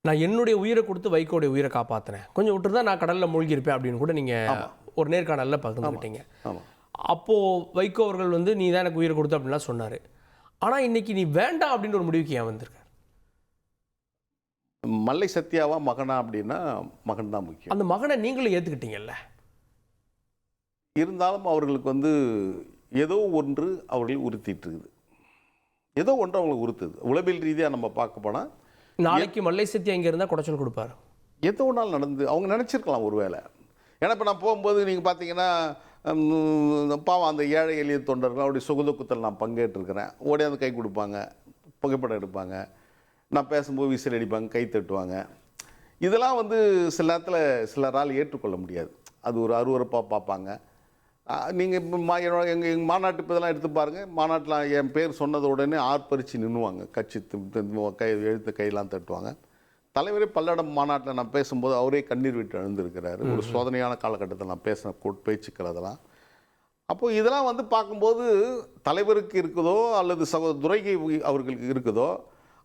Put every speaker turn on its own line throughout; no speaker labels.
நான் என்னுடைய உயிரை கொடுத்து வைகோடைய உயிரை காப்பாற்றினேன், கொஞ்சம் விட்டுருந்தா நான் கடலில் மூழ்கியிருப்பேன் அப்படின்னு கூட நீங்கள் ஒரு நேர்காணலில் பகிர்ந்துக்கிட்டீங்க. அப்போது வைகோ அவர்கள் வந்து நீ தான் எனக்கு உயிரை கொடுத்த அப்படின்லாம் சொன்னார். ஆனால் இன்னைக்கு நீ வேண்டாம் அப்படின்ற ஒரு முடிவுக்கு ஏன் வந்திருக்க?
மல்லை சத்யாவா மகனா அப்படின்னா மகன் தான் முக்கியம்.
அந்த மகனை நீங்களும் ஏற்றுக்கிட்டீங்கல்ல.
இருந்தாலும் அவர்களுக்கு வந்து ஏதோ ஒன்று அவர்கள் உறுத்திட்டு இருக்குது. ஏதோ ஒன்று அவங்களுக்கு உறுத்துது. உளவியல் ரீதியாக நம்ம பார்க்க போனால்
நாளைக்கு மல்லை சத்யா இங்கே இருந்தால் குடைச்சல் கொடுப்பாரு.
எதோ ஒரு நாள் நடந்து அவங்க நினச்சிருக்கலாம் ஒரு வேளை. ஏன்னா இப்போ நான் போகும்போது நீங்கள் பார்த்தீங்கன்னா பாவம் அந்த ஏழை எளிய தொண்டர்கள் அவருடைய சுகதுக்கத்தில் நான் பங்கேற்றிருக்கிறேன். ஓடியாந்து கை கொடுப்பாங்க, புகைப்படம் எடுப்பாங்க, நான் பேசும்போது விசில் அடிப்பாங்க, கை தட்டுவாங்க. இதெல்லாம் வந்து சில நேரத்தில் சிலரால் ஏற்றுக்கொள்ள முடியாது. அது ஒரு அருவருப்பாக பார்ப்பாங்க. நீங்கள் இப்போ எங்கள் மாநாட்டு இப்போ இதெல்லாம் எடுத்து பாருங்கள். மாநாட்டில் என் பேர் சொன்னத உடனே ஆர்ப்பரித்து நின்றுவாங்க, கட்சி கை எழுத்து கையெல்லாம் தட்டுவாங்க. தலைவரே பல்லடம் மாநாட்டில் நான் பேசும்போது அவரே கண்ணீர் விட்டு எழுந்திருக்கிறாரு. ஒரு சோதனையான காலகட்டத்தில் நான் பேசின பேச்சுக்கிறதெல்லாம். அப்போது இதெல்லாம் வந்து பார்க்கும்போது தலைவருக்கு இருக்குதோ அல்லது துரைகை அவர்களுக்கு இருக்குதோ,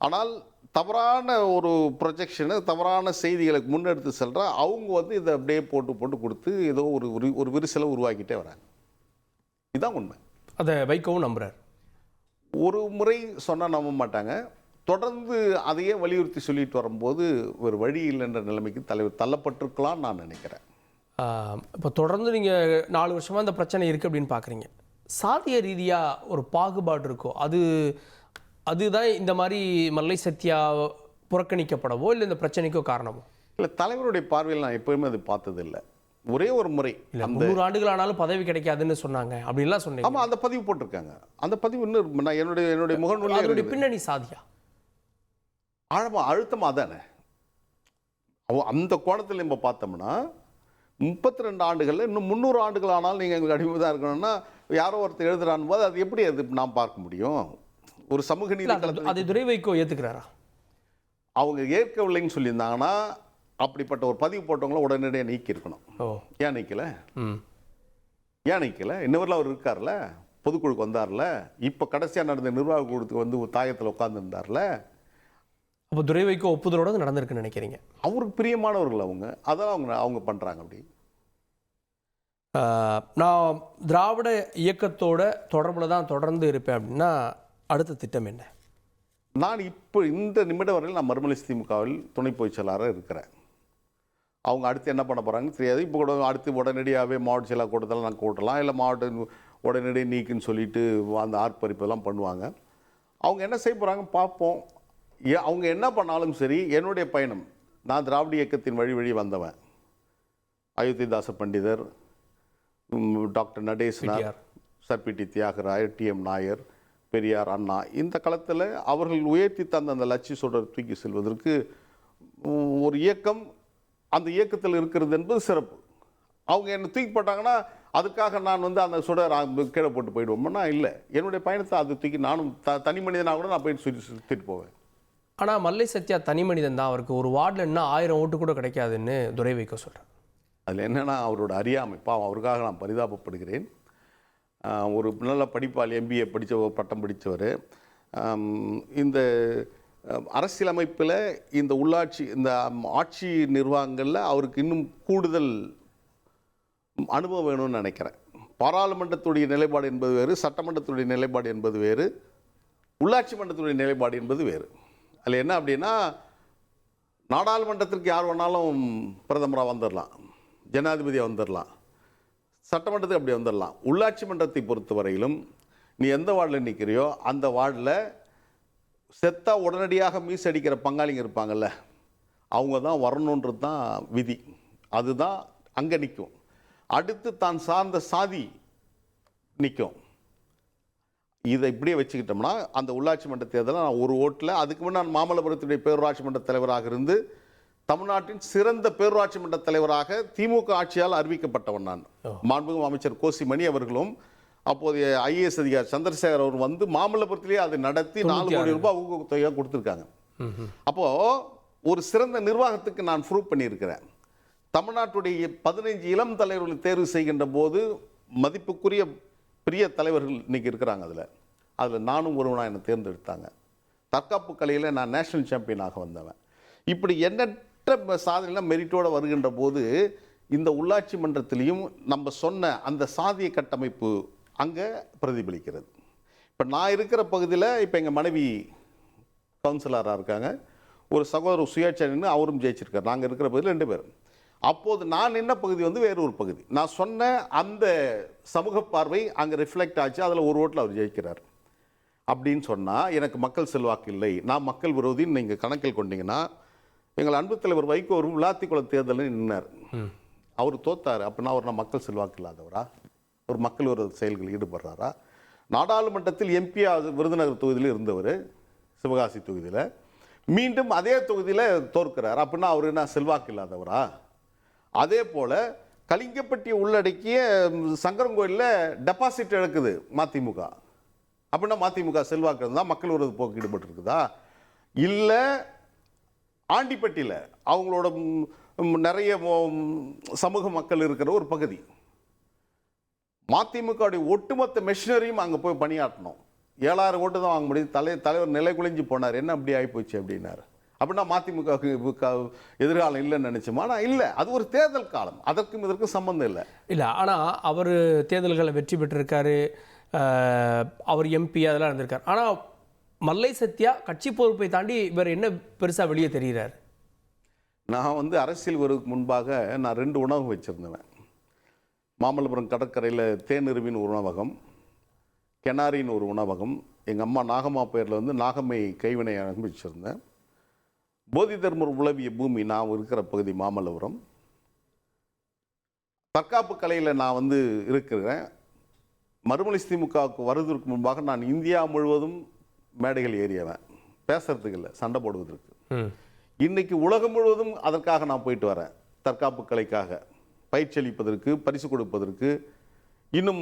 ஆனால் தவறான ஒரு ப்ரொஜெக்ஷனு, தவறான செய்திகளுக்கு முன்னெடுத்து செல்கிற அவங்க வந்து இதை அப்படியே போட்டு கொடுத்து ஏதோ ஒரு விரிசலை உருவாக்கிட்டே வராங்க. இதுதான் உண்மை.
அதை வைக்கவும் நம்புகிறார்.
ஒரு முறை சொன்னால் நம்ப மாட்டாங்க. தொடர்ந்து அதையே வலியுறுத்தி சொல்லிட்டு வரும்போது ஒரு வழி இல்லைன்ற நிலைமைக்கு தலைவர் தள்ளப்பட்டிருக்கலாம்னு நான் நினைக்கிறேன்.
இப்போ தொடர்ந்து நீங்கள் 4 வருஷமாக இந்த பிரச்சனை இருக்குது அப்படின்னு பார்க்குறீங்க. சாதிய ரீதியாக ஒரு பாகுபாடு இருக்கோ, அதுதான் இந்த மாதிரி மல்லை சத்யா புறக்கணிக்கப்படவோ இல்லை இந்த பிரச்சனைக்கோ காரணமோ?
இல்லை, தலைவருடைய பார்வையில் நான் எப்போயுமே அது பார்த்ததில்லை. ஒரே ஒரு முறை
இல்லை 300 ஆண்டுகள் ஆனாலும் பதவி கிடைக்காதுன்னு சொன்னாங்க அப்படின்லாம் சொன்னீங்க.
ஆமாம், அந்த பதிவு போட்டிருக்காங்க. அந்த பதிவு இன்னும் நான் என்னுடைய முகநூலில்
பின்னணி சாதியா
ஆழமாக அழுத்தமாக தானே. அந்த கோணத்தில் நம்ம பார்த்தோம்னா 32 ஆண்டுகளில் இன்னும் 300 ஆண்டுகள் ஆனாலும் நீங்கள் எங்களுக்கு அடிமை தான் இருக்கணும்னா யாரோ ஒருத்தர் எழுதுறான் போது அது எப்படி அது நாம் பார்க்க முடியும்? ஒரு சமூக நீதி
அதை துரை வைகோ ஏற்றுக்கிறாரா?
அவங்க ஏற்கவில்லைன்னு சொல்லியிருந்தாங்கன்னா அப்படிப்பட்ட ஒரு பதிவு போட்டவங்கள உடனடியாக நீக்கி இருக்கணும். ஏன் நீக்கலை? இன்னவரில் அவர் இருக்கார்ல, பொதுக்குழுக்கு வந்தார்ல, இப்போ கடைசியாக நடந்த நிர்வாக குழுக்கு வந்து தாயத்தில் உட்காந்துருந்தார்ல.
அப்போ துரை வைகோ ஒப்புதலோட நடந்திருக்குன்னு நினைக்கிறீங்க?
அவருக்கு பிரியமானவர்கள் அவங்க, அதெல்லாம் அவங்க பண்ணுறாங்க. அப்படி
நான் திராவிட இயக்கத்தோட தொடர்பில் தான் தொடர்ந்து இருப்பேன் அப்படின்னா அடுத்த திட்டம் என்ன?
நான் இப்போ இந்த நிமிடம் வரையில் நான் மறுமலர்ச்சி திமுகவில் துணை பொதுச் செயலாளராக இருக்கிறேன். அவங்க அடுத்து என்ன பண்ண போகிறாங்கன்னு தெரியாது. இப்போ கூட அடுத்து உடனடியாகவே மாவட்ட செயலாளர் கூட்டத்தில் நான் கூட்டலாம், இல்லை மாவட்ட உடனடியாக நீக்குன்னு சொல்லிட்டு அந்த ஆர்ப்பரிப்பெல்லாம் பண்ணுவாங்க. அவங்க என்ன செய்ய போகிறாங்க பார்ப்போம். அவங்க என்ன பண்ணாலும் சரி, என்னுடைய பயணம், நான் திராவிட இயக்கத்தின் வழி வந்தவன். அயோத்திதாச பண்டிதர், டாக்டர் நடேசனார், சர்பிடி தியாகராயர், டிஎம் நாயர், பெரியார், அண்ணா, இந்த காலத்தில் அவர்கள் உயர்த்தி தந்த அந்த லட்சிய சுடர் தூக்கி செல்வதற்கு ஒரு இயக்கம், அந்த இயக்கத்தில் இருக்கிறது என்பது சிறப்பு. அவங்க என்னை தூக்கி போட்டாங்கன்னா அதுக்காக நான் வந்து அந்த சுடர் கீழே போட்டு போயிடுவோம்னா இல்லை. என்னுடைய பயணத்தை அது தூக்கி நானும் தனி மனிதனாக கூட நான் போய் சுற்றிட்டு போவேன்.
ஆனால் மல்லை சத்யா தனி மனிதன் தான். அவருக்கு ஒரு வார்டில் என்ன 1000 ஓட்டு கூட கிடைக்காதுன்னு துரை வைகோ சொல்கிறார். அதில்
என்னென்னா அவரோட அறியாமை. பாவம், அவருக்காக நான் பரிதாபப்படுகிறேன். ஒரு நல்ல படிப்பால் MBA பட்டம் படித்தவர். இந்த அரசியலமைப்பில் இந்த உள்ளாட்சி இந்த ஆட்சி நிர்வாகங்களில் அவருக்கு இன்னும் கூடுதல் அனுபவம் வேணும்னு நினைக்கிறேன். பாராளுமன்றத்துடைய நிலைப்பாடு என்பது வேறு, சட்டமன்றத்துடைய நிலைப்பாடு என்பது வேறு, உள்ளாட்சி மன்றத்துடைய நிலைப்பாடு என்பது வேறு. அதில் என்ன அப்படின்னா, நாடாளுமன்றத்திற்கு யார் வேணாலும் பிரதமராக வந்துடலாம், ஜனாதிபதியாக வந்துடலாம், சட்டமன்றத்துக்கு அப்படி வந்துடலாம். உள்ளாட்சி மன்றத்தை பொறுத்தவரையிலும் நீ எந்த வார்டில் நிற்கிறியோ அந்த வார்டில் செத்தா உடனடியாக மீஸ் அடிக்கிற பங்காளிங்க இருப்பாங்கள்ல, அவங்க தான் வரணுன்றது தான் விதி. அதுதான் அங்கே நிற்கும். அடுத்து தான் சார்ந்த சாதி நிற்கும். இதை இப்படியே வச்சுக்கிட்டோம்னா அந்த உள்ளாட்சி மன்ற தேர்தலில் நான் ஒரு ஓட்டில், அதுக்கு முன்னாடி நான் மாமல்லபுரத்துடைய பேரூராட்சி மன்ற தலைவராக இருந்து தமிழ்நாட்டின் சிறந்த பேரூராட்சி மன்ற தலைவராக திமுக ஆட்சியால் அறிவிக்கப்பட்டவன் நான். மாண்புமிகு அமைச்சர் கோசிமணி அவர்களும் அப்போதைய IAS அதிகாரி சந்திரசேகர் அவர் வந்து மாமல்லபுரத்திலேயே அதை நடத்தி 4 கோடி ரூபாய் ஊக்கத்தொகையாக கொடுத்துருக்காங்க. அப்போது ஒரு சிறந்த நிர்வாகத்துக்கு நான் ப்ரூவ் பண்ணியிருக்கிறேன். தமிழ்நாட்டுடைய 15 இளம் தலைவர்களை தேர்வு செய்கின்ற போது மதிப்புக்குரிய பெரிய தலைவர்கள் இன்றைக்கி இருக்கிறாங்க. அதில் நானும் ஒருவனாக என்னை தேர்ந்தெடுத்தாங்க. தற்காப்பு கலையில் நான் நேஷனல் சாம்பியனாக வந்தவன். இப்படி எண்ணற்ற சாதனைலாம் மெரிட்டோட வருகின்ற போது இந்த உள்ளாட்சி மன்றத்திலையும் நம்ம சொன்ன அந்த சாதிய கட்டமைப்பு அங்கே பிரதிபலிக்கிறது. இப்போ நான் இருக்கிற பகுதியில் இப்போ எங்கள் மனைவி கவுன்சிலராக இருக்காங்க, ஒரு சகோதரர் சுயேட்சைன்னு அவரும் ஜெயிச்சிருக்கார். நாங்கள் இருக்கிற பகுதியில் 2 பேர். அப்போது நான் நின்ன பகுதி வந்து வேறு ஒரு பகுதி. நான் சொன்ன அந்த சமூக பார்வை அங்கே ரிஃப்ளெக்ட் ஆச்சு. அதில் ஒரு ஓட்டில் அவர் ஜெயிக்கிறார். அப்படின்னு சொன்னால் எனக்கு மக்கள் செல்வாக்கு இல்லை, நான் மக்கள் விரோதின்னு நீங்கள் கணக்கில் கொண்டீங்கன்னா, எங்கள் அன்பு தலைவர் வைகோ ஒரு விளாத்திக்குளம் தேர்தலில் நின்னார். அவர் தோத்தார். அப்படின்னா அவர் நான் மக்கள் செல்வாக்கு இல்லாதவரா? ஒரு மக்கள் விரோத செயல்கள் ஈடுபடுறாரா? நாடாளுமன்றத்தில் எம்பி விருதுநகர் தொகுதியில் இருந்தவர், சிவகாசி தொகுதியில் மீண்டும் அதே தொகுதியில் தோற்கிறார். அப்படின்னா அவர் என்ன செல்வாக்கு இல்லாதவரா? அதே போல் கலிங்கப்பட்டியை உள்ளடக்கிய சங்கரங்கோயிலில் டெபாசிட் இழக்குது மதிமுக. அப்படின்னா மதிமுக செல்வாக்கு இருந்தால் மக்கள் விரோத போக்கு ஈடுபட்டிருக்குதா? இல்லை ஆண்டிப்பட்டியில் அவங்களோட நிறைய சமூக மக்கள் இருக்கிற ஒரு பகுதி, மதிமுகவுடைய ஒட்டுமொத்த மெஷினரியும் அங்கே போய் பணியாற்றணும். 7000 ஓட்டு தான் வாங்க முடியும். தலைவர் நிலை குலைஞ்சு போனார். என்ன அப்படி ஆகிப்போச்சு அப்படின்னாரு. அப்படின்னா மதிமுக எதிர்காலம் இல்லைன்னு நினைச்சோமா? ஆனால் இல்லை, அது ஒரு தேர்தல் காலம், அதற்கும் இதற்கும் சம்பந்தம் இல்லை.
இல்லை, ஆனால் அவர் தேர்தல்களை வெற்றி பெற்றிருக்காரு, அவர் எம்பி அதெல்லாம் இருந்திருக்கார். ஆனால் மல்லை சத்யா கட்சி பொறுப்பை தாண்டி இவர் என்ன பெருசாக வெளியே தெரிகிறார்?
நான் வந்து அரசியல் வருவதற்கு முன்பாக நான் 2 உணவு வச்சுருந்தேன். மாமல்லபுரம் கடற்கரையில் தேனிருவின் ஒரு உணவகம், கெனாரின்னு ஒரு உணவகம், எங்கள் அம்மா நாகம்மா பேரில் வந்து நாகம்மை கைவினை ஆரம்பிச்சிருந்தேன். போதி தர்மர் உளவிய பூமி நான் இருக்கிற பகுதி மாமல்லபுரம். தற்காப்பு கலையில் நான் வந்து இருக்கிறேன். மறுமலை திமுகவுக்கு வருவதற்கு முன்பாக நான் இந்தியா முழுவதும் மேடைகள் ஏறியவன், பேசுறதுக்கு இல்லை, சண்டை போடுவதற்கு. இன்னைக்கு உலகம் முழுவதும் அதற்காக நான் போயிட்டு வரேன். தற்காப்பு கலைக்காக பயிற்சி அளிப்பதற்கு, பரிசு கொடுப்பதற்கு, இன்னும்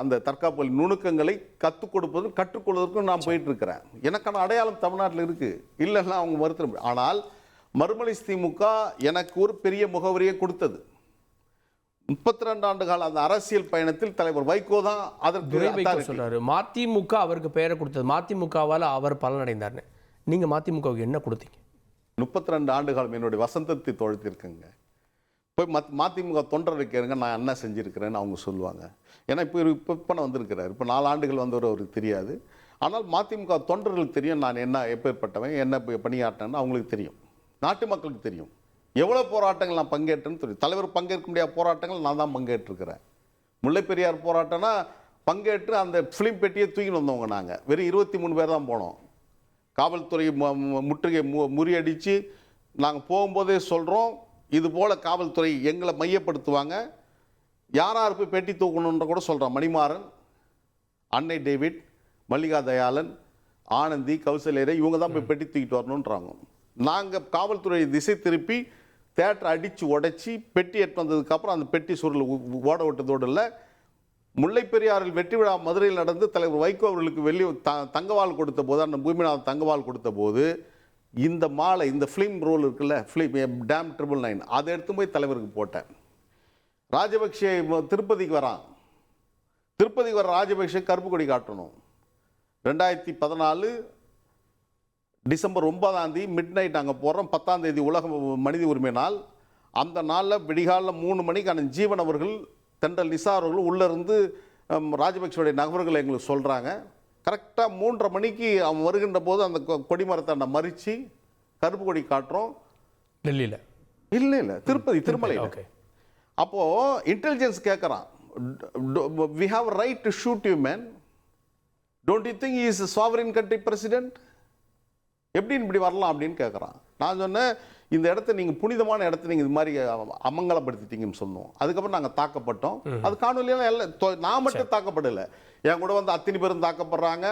அந்த தற்காப்பு நுணுக்கங்களை கற்றுக் கொடுப்பதற்கு, கற்றுக்கொள்வதற்கும் நான் போயிட்டு இருக்கிறேன். எனக்கான அடையாளம் தமிழ்நாட்டில் இருக்கு, இல்லைன்னா அவங்க மறுத்த. ஆனால் மறுமலை திமுக எனக்கு ஒரு பெரிய முகவரியை கொடுத்தது. 32 ஆண்டு கால அந்த அரசியல் பயணத்தில் தலைவர் வைகோ தான் அதற்கு
சொல்றாரு. மதிமுக அவருக்கு பெயரை கொடுத்தது, மதிமுகவால் அவர் பலனடைந்தார்னு. நீங்க மதிமுகவுக்கு என்ன கொடுத்தீங்க?
32 ஆண்டு காலம் என்னுடைய வசந்தத்தை தொழுத்திருக்கேங்க. போய் மதிமுக தொண்டரை கேளுங்க, நான் என்ன செஞ்சுருக்கிறேன்னு அவங்க சொல்லுவாங்க. ஏன்னா இப்போ நான் வந்திருக்கிறார், இப்போ 4 ஆண்டுகள் வந்தவர் அவருக்கு தெரியாது. ஆனால் மதிமுக தொண்டர்களுக்கு தெரியும் நான் என்ன எப்பேற்பட்டவன், என்ன பணியாற்றேன்னு அவங்களுக்கு தெரியும், நாட்டு மக்களுக்கு தெரியும். எவ்வளோ போராட்டங்கள் நான் பங்கேற்றேன்னு தெரியும். தலைவர் பங்கேற்க முடியாத போராட்டங்கள் நான் தான் பங்கேற்றிருக்கிறேன். முல்லை பெரியார் போராட்டம்னா பங்கேற்று அந்த ஃபிலிம் பெட்டியை தூக்கின்னு வந்தவங்க நாங்கள். வெறும் 23 பேர் தான் போனோம். காவல்துறை முற்றுகை முறியடித்து நாங்கள் போகும்போதே சொல்கிறோம், இது போல் காவல்துறை எங்களை மையப்படுத்துவாங்க, யார் போய் பெட்டி தூக்கணுன்ற கூட சொல்கிறோம். மணிமாறன், அன்னை டேவிட், மல்லிகா தயாளன், ஆனந்தி, கௌசல்யரை இவங்க தான் போய் பெட்டி தூக்கிட்டு வரணுன்றாங்க. நாங்கள் காவல்துறை திசை திருப்பி தேட்டரை அடித்து உடைச்சி பெட்டி எடுத்து வந்ததுக்கப்புறம் அந்த பெட்டி சுருள் ஓட விட்டதோடு இல்லை, முல்லை பெரியாறில் வெற்றி விழா மதுரையில் நடந்து தலைவர் வைகோ அவர்களுக்கு தங்கவாள் கொடுத்த போது, அந்த பூமிநாதன் தங்கவாள் கொடுத்த போது, இந்த மாலை, இந்த ஃபிலிம் ரோல் இருக்குல்ல, ஃபிலிம் டேம் 999, அதை எடுத்து போய் தலைவருக்கு போட்டேன். ராஜபக்ஷே திருப்பதிக்கு வரான், திருப்பதிக்கு வர ராஜபக்ஷே கருப்பு கொடி காட்டணும். 2014 டிசம்பர் 9 மிட் நைட் அங்கே போகிறோம். 10 உலக மனித உரிமை நாள். அந்த நாளில் விடிகாலில் 3 மணிக்கு ஜீவன் அவர்கள், தெண்டல் நிசார் அவர்கள் உள்ளேருந்து ராஜபக்ஷோடைய நகர்வுகளை எங்களுக்கு சொல்கிறாங்க. கரெக்டாக 3:30 மணிக்கு அவன் வருகின்ற போது அந்த கொடிமரத்தை மறித்து கருப்பு கொடி காட்டுறோம்.
டெல்லியில்
இல்லை திருப்பதி திருமலை.
ஓகே.
அப்போது இன்டெலிஜென்ஸ் கேட்குறான், we have right to shoot you man, don't you think he is sovereign country president, எப்படின்னு இப்படி வரலாம் அப்படின்னு கேட்குறான். நான் சொன்னேன், இந்த இடத்த நீங்கள் புனிதமான இடத்த நீங்கள் இது மாதிரி அமங்கலப்படுத்திட்டீங்கன்னு சொன்னோம். அதுக்கப்புறம் நாங்கள் தாக்கப்பட்டோம். அது காணொலியெல்லாம் எல்லாம் நான் மட்டும் தாக்கப்படலை, என் கூட வந்து அத்தனை பேரும் தாக்கப்படுறாங்க,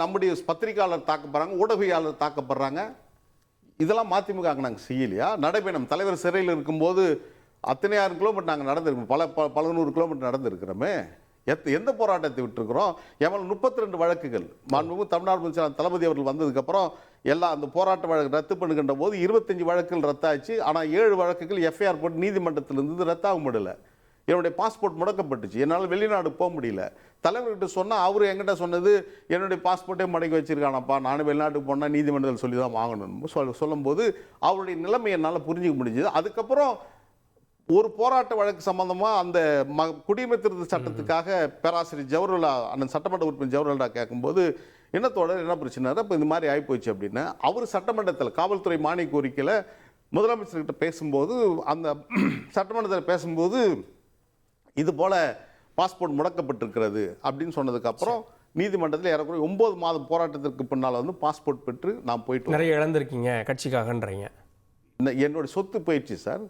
நம்முடைய பத்திரிகையாளர் தாக்கப்படுறாங்க, ஊடகவியாளர் தாக்கப்படுறாங்க. இதெல்லாம் மதிமுக நாங்கள் செய்யலையா? நடைபயணம் தலைவர் சிறையில் இருக்கும்போது அத்தனை 6 கிலோமீட்டர் நாங்கள் நடந்திருக்கோம், பல 100 கிலோமீட்டர் நடந்திருக்கிறோமே. எந்த போராட்டத்தை விட்டுருக்குறோம்? எவ்வளோ 32 வழக்குகள். மாண்புமிகு தமிழ்நாடு முதலமைச்சர் தளபதி அவர்கள் வந்ததுக்கப்புறம் எல்லாம் அந்த போராட்ட வழக்கு ரத்து பண்ணுகின்ற போது 25 வழக்குகள் ரத்தாச்சு. ஆனால் 7 வழக்குகள் எஃப்ஐஆர் போட்டு நீதிமன்றத்தில் இருந்து ரத்தாக முடியல. என்னுடைய பாஸ்போர்ட் முடக்கப்பட்டுச்சு, என்னால் வெளிநாடு போக முடியல. தலைவர்கிட்ட சொன்னால் அவர் என்கிட்ட சொன்னது என்னுடைய பாஸ்போர்ட்டே முடக்கி வச்சிருக்கானப்பா, நானும் வெளிநாட்டுக்கு போனால் நீதிமன்றத்தில் சொல்லி தான் வாங்கணும் சொல்லும்போது அவருடைய நிலைமை என்னால் புரிஞ்சிக்க முடிஞ்சது. அதுக்கப்புறம் ஒரு போராட்ட வழக்கு சம்பந்தமாக அந்த குடியுரிமை திருத்த சட்டத்துக்காக பேராசிரியர் ஜவஹர்லால் அந்த சட்டமன்ற உறுப்பினர் ஜவஹர்லால் கேட்கும்போது என்னத்தோட என்ன பிரச்சனை, இப்போ இந்த மாதிரி ஆகிப்போச்சு அப்படின்னு அவர் சட்டமன்றத்தில் காவல்துறை மானிய கோரிக்கையில் முதலமைச்சர்கிட்ட பேசும்போது, அந்த சட்டமன்றத்தில் பேசும்போது இது போல் பாஸ்போர்ட் முடக்கப்பட்டிருக்கிறது அப்படின்னு சொன்னதுக்கப்புறம் நீதிமன்றத்தில் ஏறக்குறைய 9 மாதம் போராட்டத்திற்கு பின்னால் வந்து பாஸ்போர்ட் பெற்று நான் போயிட்டு
நிறைய இழந்திருக்கீங்க கட்சிக்காகன்றீங்க.
என்னோட சொத்து போயிடுச்சு சார்,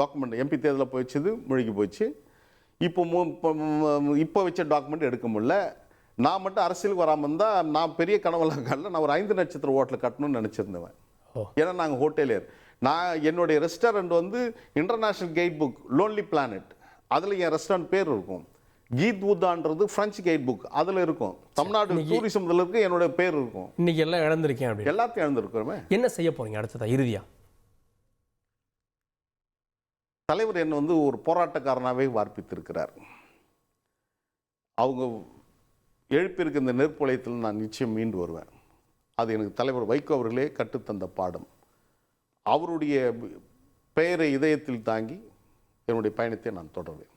டாக்குமெண்ட் எம்பி தேர்தலில் போயிடுச்சு, முழுகி போச்சு. இப்போ வச்ச டாக்குமெண்ட் எடுக்க முடியல. நான் மட்டும் அரசியலுக்கு வராமல் இருந்தால் நான் பெரிய கனவெல்லாம் காணல, நான் ஒரு 5 நட்சத்திர ஹோட்டல் கட்டணும்னு நினச்சிருந்தேன். ஏன்னா நாங்கள் ஹோட்டலியர். நான் என்னுடைய ரெஸ்டாரண்ட் வந்து international guide book lonely planet, அதில் என் ரெஸ்டாரண்ட் பேர் இருக்கும். கீத் ஊதான்றது ஃப்ரெஞ்சு கைட் புக் அதில் இருக்கும். தமிழ்நாடு டூரிசம் இருக்கு, என்னோட பேர் இருக்கும்.
இன்னைக்கு எல்லாம் இழந்திருக்கேன் அப்படி
எல்லாத்தையும் இழந்திருக்கிறோமே.
என்ன செய்ய போறீங்க அடுத்ததா இறுதியா?
தலைவர் என்னை வந்து ஒரு போராட்டக்காரனாகவே வார்ப்பித்திருக்கிறார். அவங்க எழுப்பியிருக்க இந்த நெருப்புலையத்தில் நான் நிச்சயம் மீண்டு வருவேன். அது எனக்கு தலைவர் வைகோ அவர்களே கற்றுத்தந்த பாடம். அவருடைய பெயரை இதயத்தில் தாங்கி என்னுடைய பயணத்தை நான் தொடர்வேன்.